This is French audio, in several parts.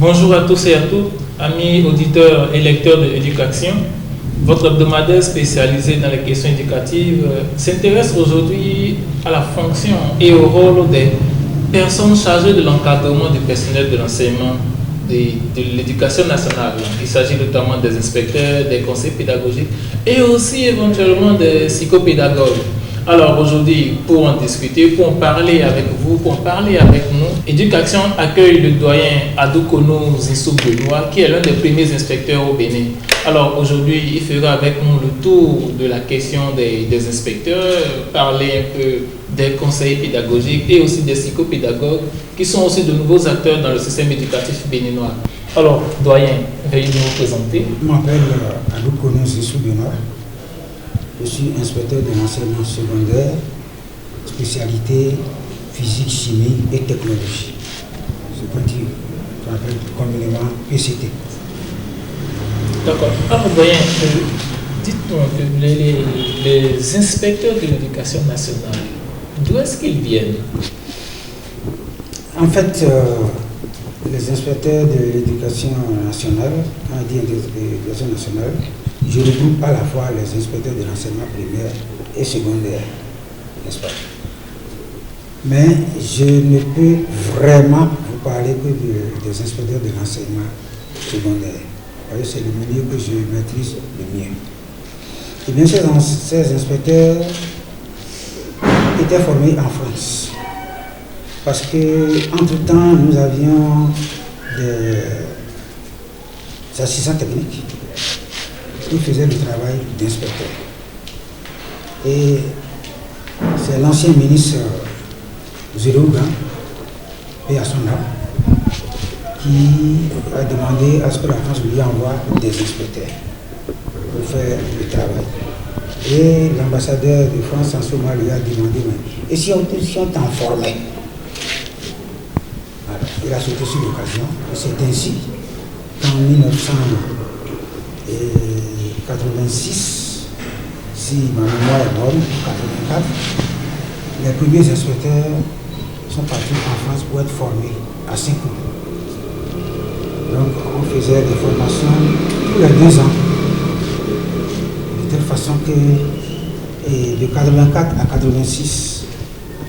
Bonjour à tous et à toutes, amis auditeurs et lecteurs de l'éducation. Votre hebdomadaire spécialisé dans les questions éducatives s'intéresse aujourd'hui à la fonction et au rôle des personnes chargées de l'encadrement du personnel de l'enseignement de l'éducation nationale. Il s'agit notamment des inspecteurs, des conseillers pédagogiques et aussi éventuellement des psychopédagogues. Alors aujourd'hui, pour en discuter, pour en parler avec vous, pour en parler avec nous, Éducation accueille le doyen Adoukono Zissou Benoît, qui est l'un des premiers inspecteurs au Bénin. Alors aujourd'hui, il fera avec nous le tour de la question des inspecteurs, parler un peu des conseillers pédagogiques et aussi des psychopédagogues, qui sont aussi de nouveaux acteurs dans le système éducatif béninois. Alors, doyen, veuillez nous présenter. Je m'appelle Adoukono Zissou Benoît. Je suis inspecteur de l'enseignement secondaire, spécialité physique, chimie et technologie. C'est qu'on appelle communément PCT. D'accord. Alors, doyen, dites-nous un peu, les inspecteurs de l'éducation nationale, d'où est-ce qu'ils viennent? En fait, les inspecteurs de l'éducation nationale, quand on dit l'éducation nationale, je regroupe à la fois les inspecteurs de l'enseignement primaire et secondaire, n'est-ce pas? Mais je ne peux vraiment vous parler que des inspecteurs de l'enseignement secondaire. C'est le milieu que je maîtrise le mieux. Et bien, ces inspecteurs étaient formés en France. Parce que, entre-temps, nous avions des assistants techniques qui faisaient le travail d'inspecteur. Et c'est l'ancien ministre Zérougan, et à son âme, qui a demandé à ce que la France lui envoie des inspecteurs pour faire le travail. Et l'ambassadeur de France en ce moment lui a demandé, et si on t'en formait? Alors, il a sauté sur l'occasion, et c'est ainsi qu'en 1986, si ma mémoire est bonne, 84, les premiers inspecteurs sont partis en France pour être formés à Saint-Cloud. Donc on faisait des formations tous les 2 ans, de telle façon que de 84 à 86,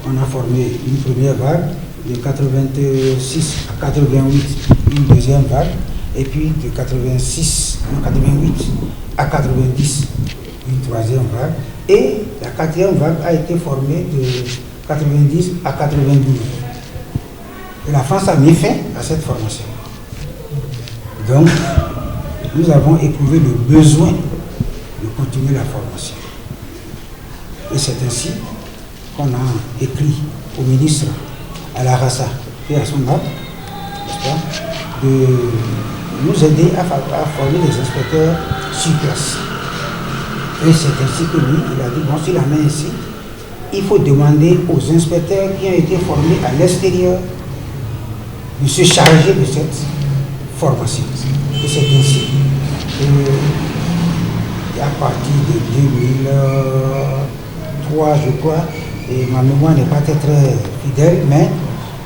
on a formé une première vague, de 86 à 88, une deuxième vague, et puis de 88 à 90, une troisième vague, et la 4e vague a été formée de 90 à 92. Et la France a mis fin à cette formation. Donc, nous avons éprouvé le besoin de continuer la formation. Et c'est ainsi qu'on a écrit au ministre Alarassa et à son âme, n'est-ce pas, de nous aider à former les inspecteurs sur place. Et c'est ainsi que lui, il a dit, bon, s'il en est ainsi, il faut demander aux inspecteurs qui ont été formés à l'extérieur de se charger de cette formation. Et c'est ainsi qu'à partir de 2003, je crois, et ma mémoire n'est pas très fidèle, mais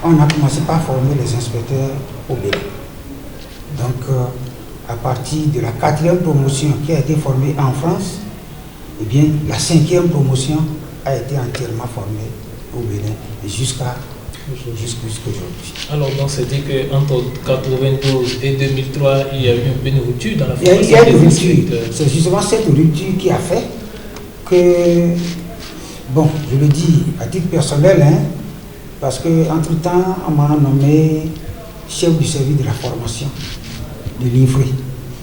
on a commencé par former les inspecteurs au Bénin. Donc, à partir de la 4e promotion qui a été formée en France, eh bien, la 5e promotion a été entièrement formée au Bénin jusqu'à aujourd'hui. Alors, donc, c'est dit qu'entre 92 et 2003, il y a eu un peu de rupture dans la formation. Il y a une rupture. C'est justement cette rupture qui a fait que, bon, je le dis à titre personnel, parce qu'entre-temps, on m'a nommé chef du service de la formation de l'INFRE,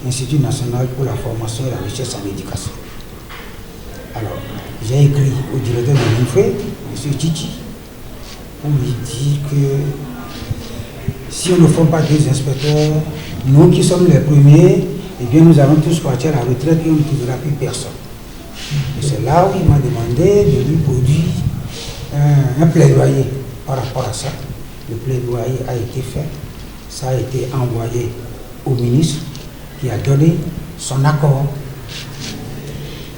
Institut national pour la formation et la recherche en éducation. Alors, j'ai écrit au directeur de l'INFRE, M. Titi, pour lui dire que si on ne forme pas des inspecteurs, nous qui sommes les premiers, eh bien nous allons tous partir à la retraite et on ne trouvera plus personne. Et c'est là où il m'a demandé de lui produire un plaidoyer par rapport à ça. Le plaidoyer a été fait, ça a été envoyé au ministre qui a donné son accord.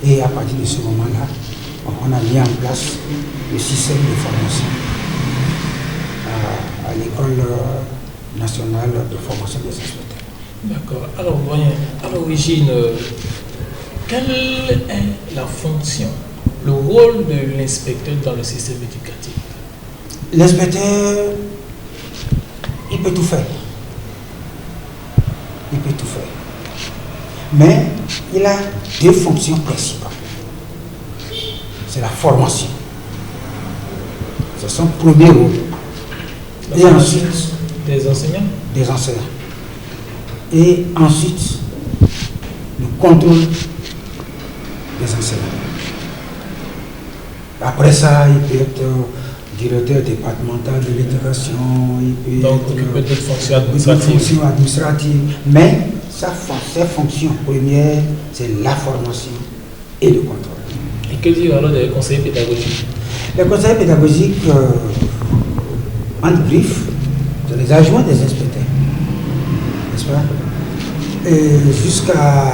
Et à partir de ce moment-là, on a mis en place le système de formation à l'école national de formation des inspecteurs. D'accord. Alors, voyons, à l'origine, quelle est la fonction, le rôle de l'inspecteur dans le système éducatif? L'inspecteur, il peut tout faire. Il peut tout faire. Mais il a deux fonctions principales. C'est la formation. C'est son premier rôle. Et ensuite, des enseignants? Des enseignants. Et ensuite, le contrôle des enseignants. Après ça, il peut être directeur départemental de l'éducation, il peut donc occuper d'autres fonctions administratives. Mais ses fonctions premières, c'est la formation et le contrôle. Et que dire alors des conseillers pédagogiques? Les conseillers pédagogiques, en brief, c'est les adjoints des inspecteurs, n'est-ce pas? Et jusqu'à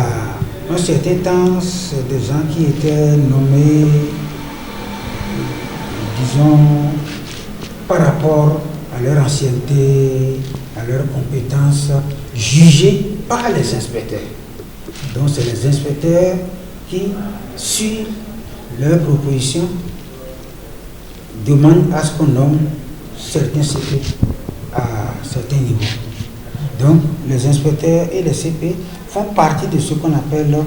un certain temps, c'est des gens qui étaient nommés, disons, par rapport à leur ancienneté, à leurs compétences, jugés par les inspecteurs. Donc c'est les inspecteurs qui, sur leurs propositions, demandent à ce qu'on nomme certains CP à certains niveaux. Donc les inspecteurs et les CP font partie de ce qu'on appelle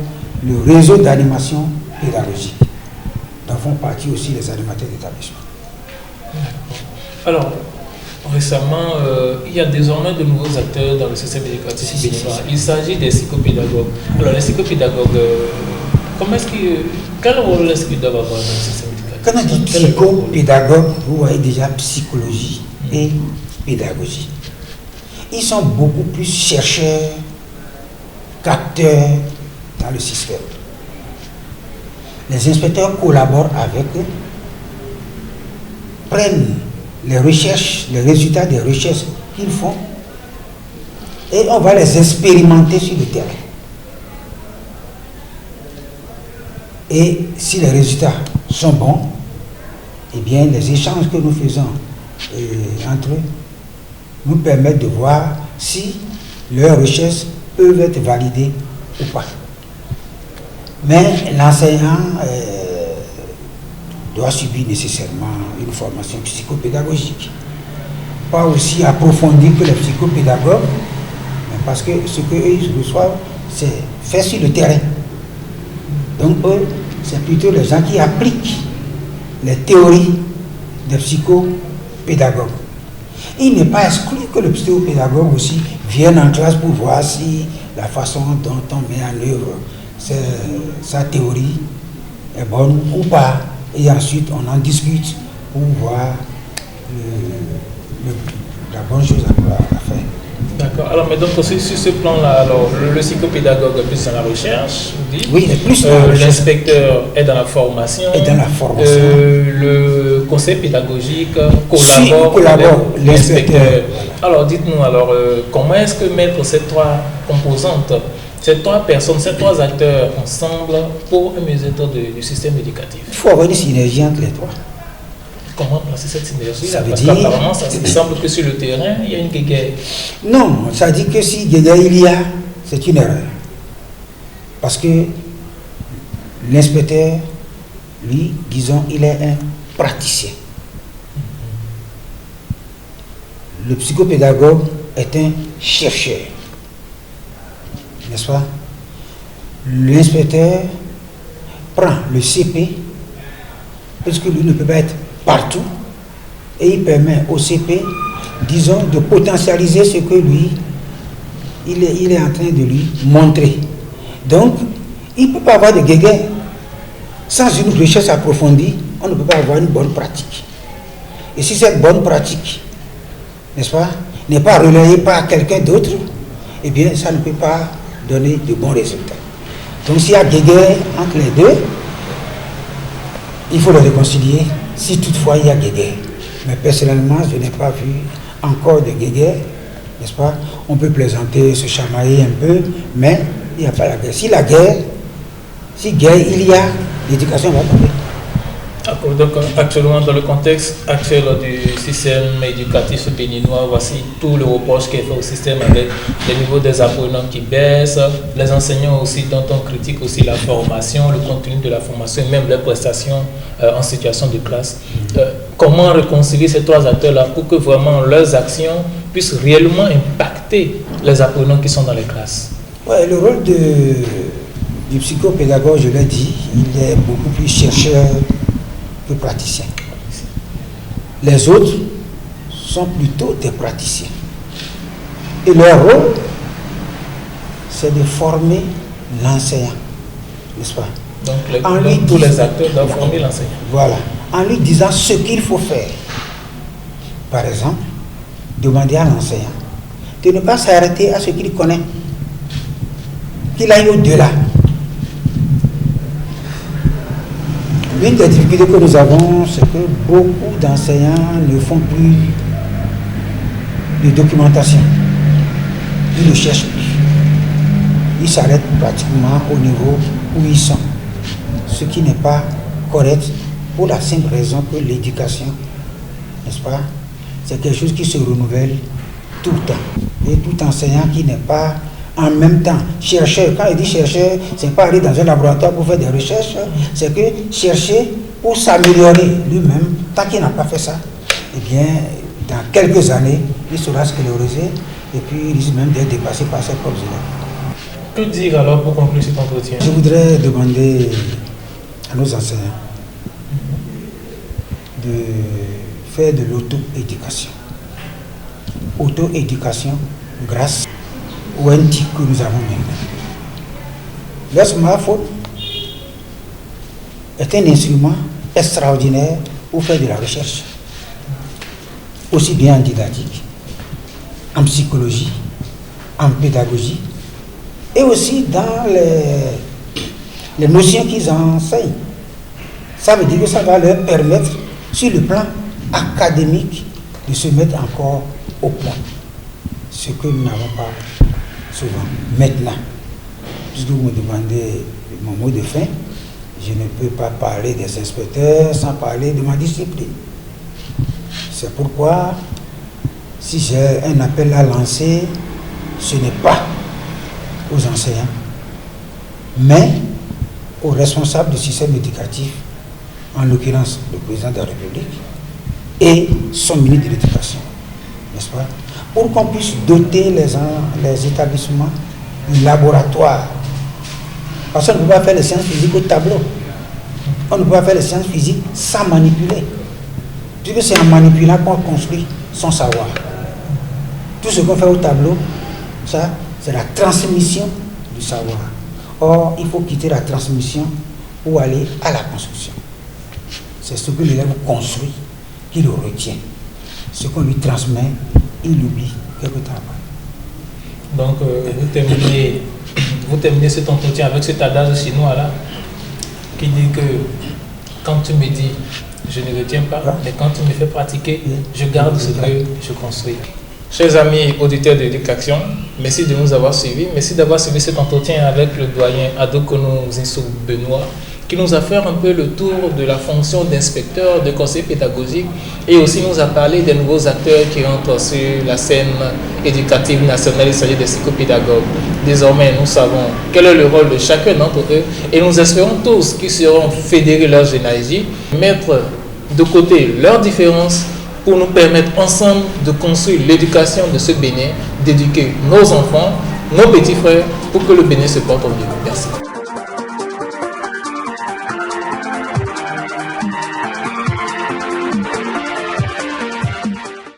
le réseau d'animation pédagogique. Donc font partie aussi les animateurs d'établissement. Alors, récemment, il y a désormais de nouveaux acteurs dans le système éducatif béninois. Il s'agit des psychopédagogues. Alors, les psychopédagogues, quel rôle est-ce qu'ils doivent avoir dans le système éducatif? Quand on dit psychopédagogue, vous voyez déjà psychologie et pédagogie. Ils sont beaucoup plus chercheurs, capteurs dans le système. Les inspecteurs collaborent avec eux, prennent les recherches, les résultats des recherches qu'ils font et on va les expérimenter sur le terrain. Et si les résultats sont bons, eh bien les échanges que nous faisons entre eux nous permettent de voir si leurs recherches peuvent être validées ou pas. Mais l'enseignant doit subir nécessairement une formation psychopédagogique. Pas aussi approfondie que les psychopédagogues, mais parce que ce qu'ils reçoivent, c'est fait sur le terrain. Donc eux, c'est plutôt les gens qui appliquent les théories des psychopédagogues. Il n'est pas exclu que le psychopédagogue aussi vienne en classe pour voir si la façon dont on met en œuvre sa théorie est bonne ou pas. Et ensuite, on en discute pour voir la bonne chose à faire. D'accord. Alors, mais donc, sur ce plan-là, alors, le psychopédagogue est plus dans la recherche, vous dites? Oui, il est plus dans la recherche. L'inspecteur est dans la formation. Le conseil pédagogique collabore avec l'inspecteur. Alors, dites-nous, alors, comment est-ce que mettre ces trois composantes, ces trois personnes, ces trois acteurs ensemble pour un mieux-être du système éducatif? Il faut avoir une synergie entre les trois. Comment placer cette synergie? Ça veut Parce dire... qu'apparemment, ça semble que sur le terrain, il y a une guéguerre. Non, ça dit que si guéguerre il y a, c'est une erreur. Parce que l'inspecteur, lui, disons, il est un praticien. Le psychopédagogue est un chercheur. N'est-ce pas? L'inspecteur prend le CP, parce que lui ne peut pas être partout, et il permet au CP, disons, de potentialiser ce que lui, il est en train de lui montrer. Donc, il ne peut pas avoir de guéguerre. Sans une recherche approfondie, on ne peut pas avoir une bonne pratique. Et si cette bonne pratique, n'est-ce pas, n'est pas relayée par quelqu'un d'autre, eh bien, ça ne peut pas donner de bons résultats. Donc, s'il y a guéguerre entre les deux, il faut le réconcilier, si toutefois il y a guéguerre. Mais personnellement, je n'ai pas vu encore de guéguerre, n'est-ce pas? On peut plaisanter, se chamailler un peu, mais il n'y a pas la guerre. Si guerre il y a, l'éducation va tomber. D'accord, donc actuellement, dans le contexte actuel du système éducatif béninois, voici tout le reproche qui est fait au système avec les niveaux des apprenants qui baissent, les enseignants aussi dont on critique aussi la formation, le contenu de la formation et même les prestations en situation de classe. Comment réconcilier ces trois acteurs-là pour que vraiment leurs actions puissent réellement impacter les apprenants qui sont dans les classes? Ouais, le rôle du psychopédagogue, je l'ai dit, il est beaucoup plus chercheur que praticien. Les autres sont plutôt des praticiens. Et leur rôle, c'est de former l'enseignant, n'est-ce pas? Donc tous les acteurs doivent former l'enseignant. Voilà, en lui disant ce qu'il faut faire. Par exemple, demander à l'enseignant de ne pas s'arrêter à ce qu'il connaît, qu'il aille au-delà. L'une des difficultés que nous avons, c'est que beaucoup d'enseignants ne font plus de documentation. Ils ne cherchent plus. Ils s'arrêtent pratiquement au niveau où ils sont. Ce qui n'est pas correct pour la simple raison que l'éducation, n'est-ce pas, c'est quelque chose qui se renouvelle tout le temps. Et tout enseignant qui n'est pas en même temps chercheur, quand il dit chercheur, c'est pas aller dans un laboratoire pour faire des recherches, c'est que chercher pour s'améliorer lui-même. Tant qu'il n'a pas fait ça, eh bien, dans quelques années, il sera sclérosé et puis il risque même d'être dépassé par ses propres élèves. Que dire alors pour conclure cet entretien? Je voudrais demander à nos enseignants de faire de l'auto-éducation. Auto-éducation grâce au NT que nous avons maintenant. Le smartphone est un instrument extraordinaire pour faire de la recherche, aussi bien en didactique, en psychologie, en pédagogie, et aussi dans les notions qu'ils enseignent. Ça veut dire que ça va leur permettre, sur le plan académique, de se mettre encore au point. Ce que nous n'avons pas souvent. Maintenant, puisque vous me demandez mon mot de fin, je ne peux pas parler des inspecteurs sans parler de ma discipline. C'est pourquoi, si j'ai un appel à lancer, ce n'est pas aux enseignants, mais aux responsables du système éducatif, en l'occurrence le président de la République et son ministre de l'Éducation, n'est-ce pas, pour qu'on puisse doter les établissements de laboratoires. Parce qu'on ne peut pas faire les sciences physiques au tableau. On ne peut pas faire les sciences physiques sans manipuler. Puisque c'est en manipulant qu'on construit son savoir. Tout ce qu'on fait au tableau, ça, c'est la transmission du savoir. Or, il faut quitter la transmission pour aller à la construction. C'est ce que l'élève construit qu'il le retient. Ce qu'on lui transmet, il l'oublie quelque temps après. Donc, vous terminez cet entretien avec cet adage chinois là, qui dit que quand tu me dis, je ne retiens pas, mais quand tu me fais pratiquer, je garde ce que je construis. Chers amis auditeurs de l'éducation, merci de nous avoir suivis. Merci d'avoir suivi cet entretien avec le doyen Adokono Zinsou Benoît, qui nous a fait un peu le tour de la fonction d'inspecteur, de conseiller pédagogique, et aussi nous a parlé des nouveaux acteurs qui rentrent sur la scène éducative nationale, il s'agit des psychopédagogues. Désormais, nous savons quel est le rôle de chacun d'entre eux, et nous espérons tous qu'ils seront fédérer leurs énergies, mettre de côté leurs différences, pour nous permettre ensemble de construire l'éducation de ce Bénin, d'éduquer nos enfants, nos petits frères, pour que le Bénin se porte au mieux. Merci.